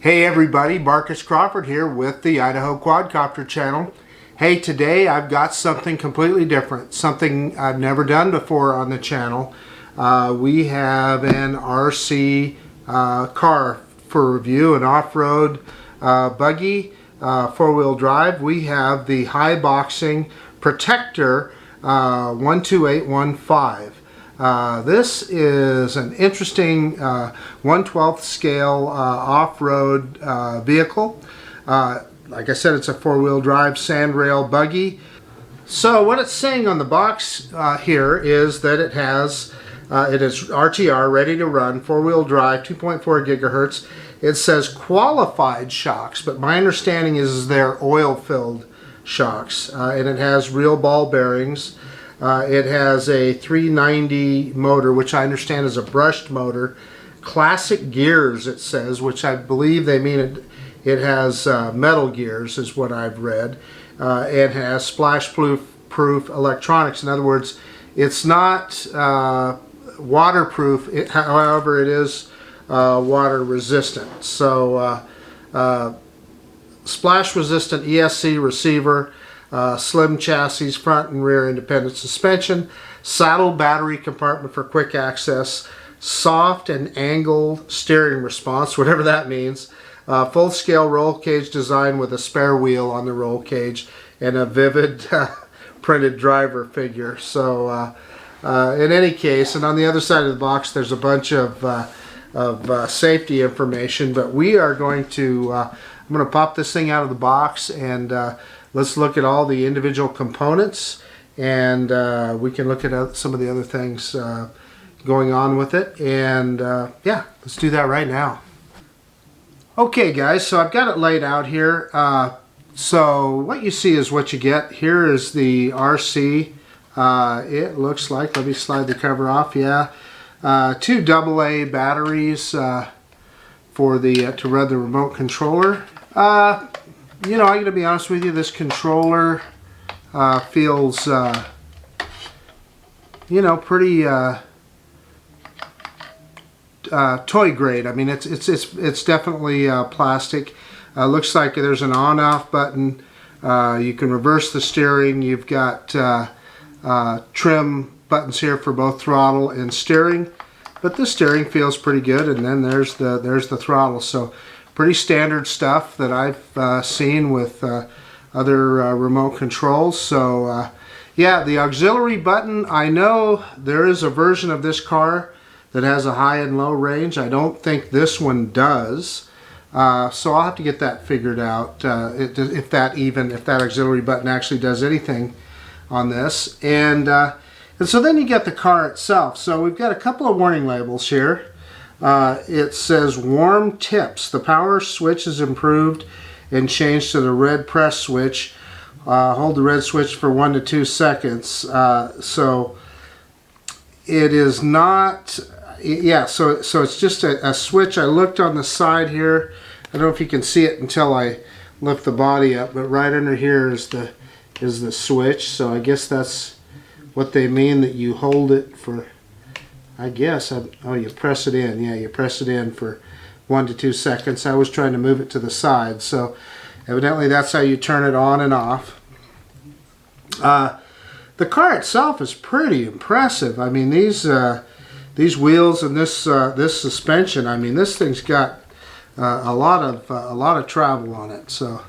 Hey everybody, Marcus Crawford here with the Idaho Quadcopter channel. Hey, today I've got something completely different, something I've never done before on the channel. We have an RC car for review, an off-road buggy, four-wheel drive. We have the Haiboxing Protector 12815. This is an interesting 1/12 scale off-road vehicle. Like I said, it's a four-wheel drive sandrail buggy. So what it's saying on the box here is that it is RTR, ready to run, four-wheel drive, 2.4 gigahertz. It says qualified shocks, but my understanding is they're oil-filled shocks, and it has real ball bearings. It has a 390 motor, which I understand is a brushed motor. Classic gears, it says, which I believe they mean it has metal gears, is what I've read. It has splash-proof electronics. In other words, it's not waterproof. However, it is water resistant. So splash-resistant ESC receiver. Slim chassis, front and rear independent suspension, saddle battery compartment for quick access, soft and angled steering response, whatever that means, full-scale roll cage design with a spare wheel on the roll cage, and a vivid printed driver figure. So in any case, and on the other side of the box there's a bunch of safety information, but we are going to, I'm going to pop this thing out of the box and let's look at all the individual components, and we can look at some of the other things going on with it. And yeah, let's do that right now. Okay guys, so I've got it laid out here. So what you see is what you get. Here is the RC. It looks like, let me slide the cover off, yeah. Two AA batteries for the to run the remote controller. You know, I'm going to be honest with you, this controller feels, you know, pretty toy grade. I mean, it's definitely plastic. Looks like there's an on-off button. You can reverse the steering. You've got trim buttons here for both throttle and steering. But the steering feels pretty good, and then there's the throttle. So pretty standard stuff that I've seen with other remote controls. So yeah, the auxiliary button, I know there is a version of this car that has a high and low range. I don't think this one does. So I'll have to get that figured out, if that auxiliary button actually does anything on this. And so then you get the car itself. So we've got a couple of warning labels here. It says warm tips. The power switch is improved and changed to the red press switch. Hold the red switch for 1 to 2 seconds. So it is not, yeah, so it's just a switch. I looked on the side here. I don't know if you can see it until I lift the body up, but right under here is the switch. So I guess that's what they mean, that you hold it for, I guess, oh, you press it in. Yeah, you press it in for 1 to 2 seconds. I was trying to move it to the side, so evidently that's how you turn it on and off. The car itself is pretty impressive. I mean, these wheels and this suspension. I mean, this thing's got a lot of travel on it. So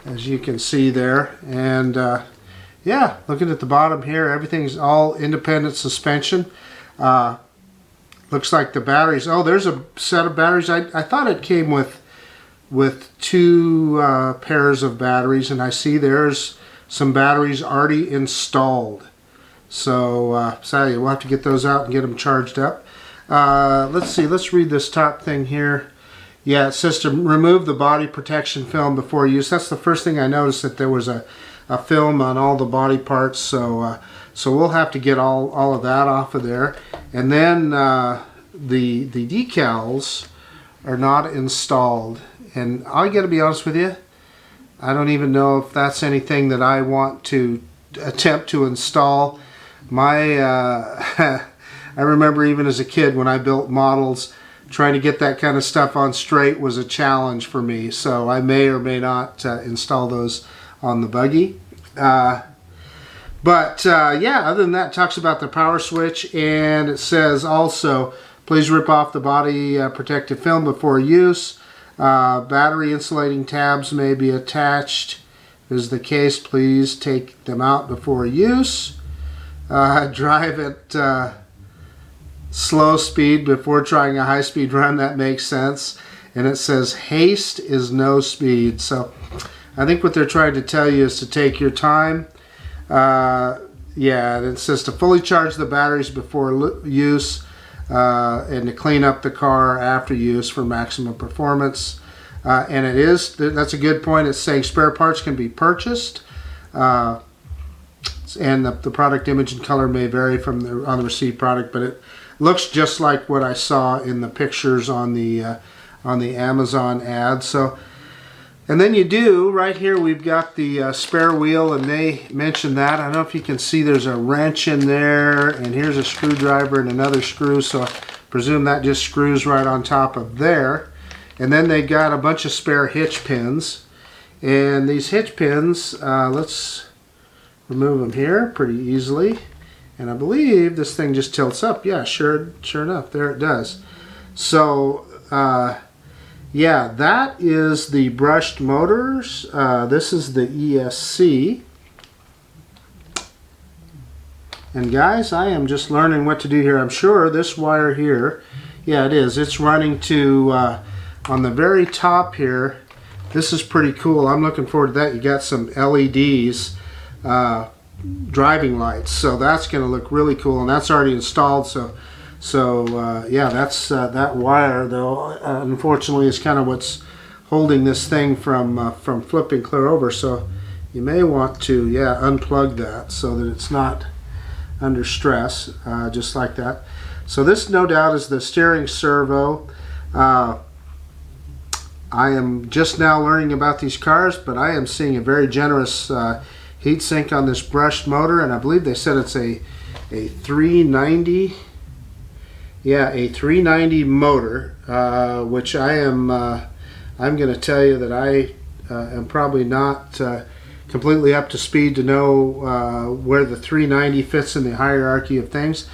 as you can see there, and yeah, looking at the bottom here, everything's all independent suspension. Looks like the batteries, oh, there's a set of batteries. I thought it came with two pairs of batteries, and I see there's some batteries already installed. So sorry, we'll have to get those out and get them charged up. Let's see, let's read this top thing here. Yeah, it says to remove the body protection film before use. That's the first thing I noticed, that there was a film on all the body parts. So so we'll have to get all of that off of there. And then the decals are not installed. And I got to be honest with you, I don't even know if that's anything that I want to attempt to install. My I remember even as a kid when I built models, trying to get that kind of stuff on straight was a challenge for me. So I may or may not install those on the buggy. Yeah, other than that, it talks about the power switch, and it says also, please rip off the body protective film before use. Battery insulating tabs may be attached. If this is the case, please take them out before use. Drive at slow speed before trying a high-speed run. That makes sense. And it says haste is no speed. So I think what they're trying to tell you is to take your time. Yeah, and it says to fully charge the batteries before use, and to clean up the car after use for maximum performance. And that's a good point. It's saying spare parts can be purchased, and the product image and color may vary from on the received product, but it looks just like what I saw in the pictures on the Amazon ad. So, and then you do right here. We've got the spare wheel, and they mentioned that. I don't know if you can see. There's a wrench in there, and here's a screwdriver and another screw. So I presume that just screws right on top of there. And then they got a bunch of spare hitch pins, and these hitch pins, let's remove them here pretty easily. And I believe this thing just tilts up. Yeah, sure enough, there it does. So, yeah, that is the brushed motors. This is the ESC. And guys, I am just learning what to do here. I'm sure this wire here, yeah, it is. It's running to, on the very top here. This is pretty cool. I'm looking forward to that. You got some LEDs. Driving lights, so that's going to look really cool, and that's already installed. So yeah, that's that wire, though, unfortunately is kind of what's holding this thing from flipping clear over. So you may want to, yeah, unplug that so that it's not under stress, just like that. So this, no doubt, is the steering servo. I am just now learning about these cars, but I am seeing a very generous heat sink on this brushed motor, and I believe they said it's a 390. Yeah, a 390 motor, which I'm going to tell you that I am probably not completely up to speed to know where the 390 fits in the hierarchy of things.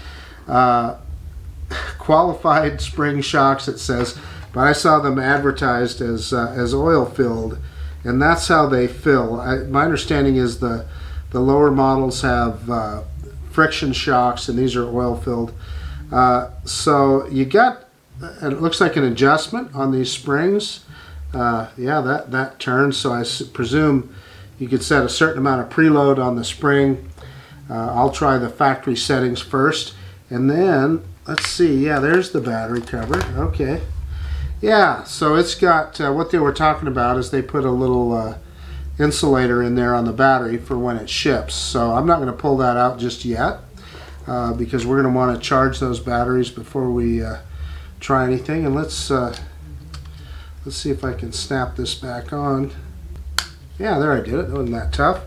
Qualified spring shocks, it says, but I saw them advertised as oil filled. And that's how they fill. My understanding is the lower models have friction shocks, and these are oil filled. So you got, it looks like an adjustment on these springs. Yeah, that turns. So I presume you could set a certain amount of preload on the spring. I'll try the factory settings first, and then let's see. Yeah, there's the battery cover. Okay. Yeah, so it's got, what they were talking about is they put a little insulator in there on the battery for when it ships. So I'm not going to pull that out just yet because we're going to want to charge those batteries before we try anything. And let's see if I can snap this back on. Yeah, there I did it. It wasn't that tough.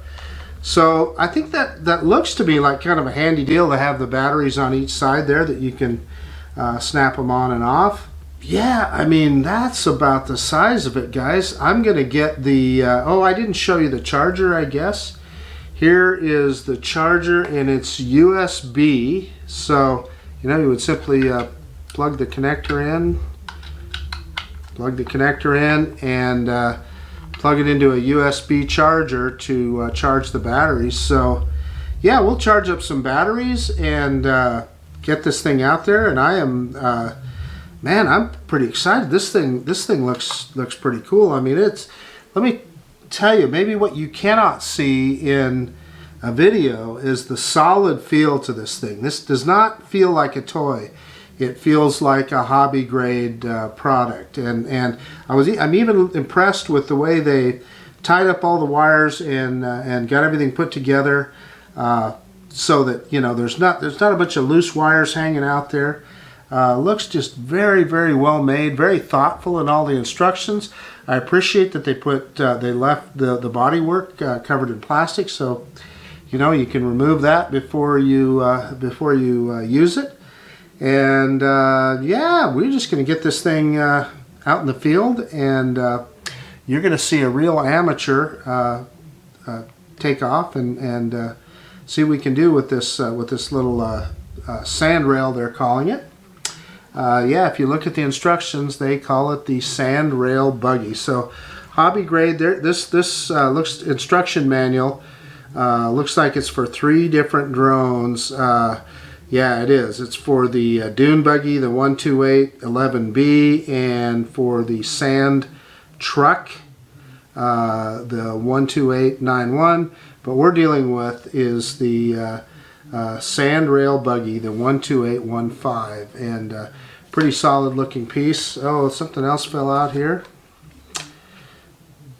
So I think that looks to be like kind of a handy deal to have the batteries on each side there that you can snap them on and off. Yeah, I mean, that's about the size of it, guys. I'm going to get the, oh, I didn't show you the charger, I guess. Here is the charger, and it's USB. So, you know, you would simply plug the connector in, and plug it into a USB charger to charge the batteries. So, yeah, we'll charge up some batteries and get this thing out there, and I am... man, I'm pretty excited. This thing looks pretty cool. I mean, let me tell you, maybe what you cannot see in a video is the solid feel to this thing. This does not feel like a toy. It feels like a hobby grade product. And I'm even impressed with the way they tied up all the wires and got everything put together so that, you know, there's not a bunch of loose wires hanging out there. Looks just very, very well made, very thoughtful in all the instructions. I appreciate that they left the body work covered in plastic, so you know you can remove that before you use it. And yeah, we're just going to get this thing out in the field, and you're going to see a real amateur take off and see what we can do with this little sand rail, they're calling it. Yeah, if you look at the instructions, they call it the sand rail buggy. So hobby grade. This looks, instruction manual looks like it's for 3 different drones. Yeah, it is. It's for the dune buggy, the 12811B, and for the sand truck, the 12891. But we're dealing with is the sand rail buggy, the 12815, and pretty solid looking piece. Oh, something else fell out here.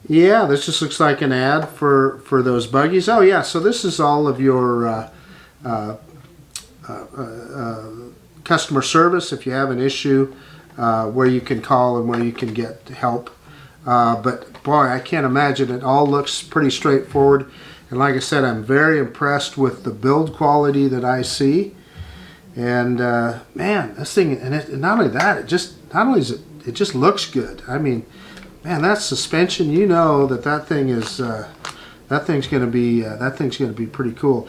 Yeah, this just looks like an ad for those buggies. Oh yeah, so this is all of your customer service if you have an issue, where you can call and where you can get help. But boy, I can't imagine. It all looks pretty straightforward, and like I said, I'm very impressed with the build quality that I see. And man, this thing, and not only that, it just looks good. I mean, man, that suspension, you know that thing is that thing's going to be pretty cool.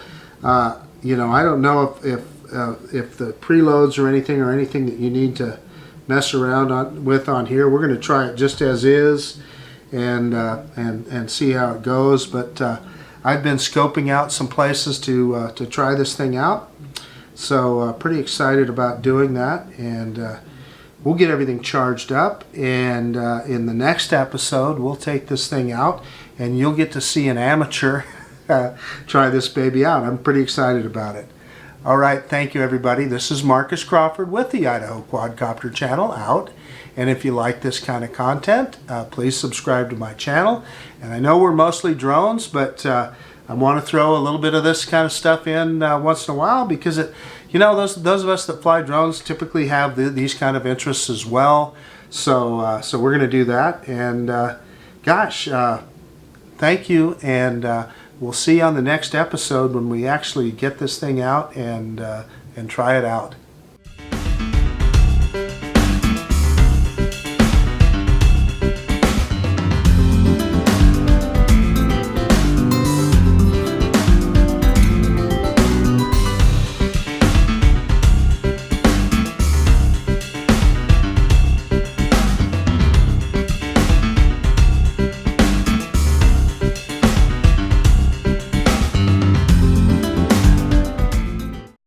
You know, I don't know if the preloads or anything that you need to mess around with on here. We're going to try it just as is, and see how it goes. But I've been scoping out some places to try this thing out, so pretty excited about doing that. And we'll get everything charged up, and in the next episode we'll take this thing out, and you'll get to see an amateur try this baby out. I'm pretty excited about it. All right, thank you everybody. This is Marcus Crawford with the Idaho Quadcopter channel out. And if you like this kind of content, please subscribe to my channel. And I know we're mostly drones, but I want to throw a little bit of this kind of stuff in once in a while, because you know, those of us that fly drones typically have these kind of interests as well. So so we're going to do that. And gosh, thank you, and we'll see you on the next episode when we actually get this thing out and try it out.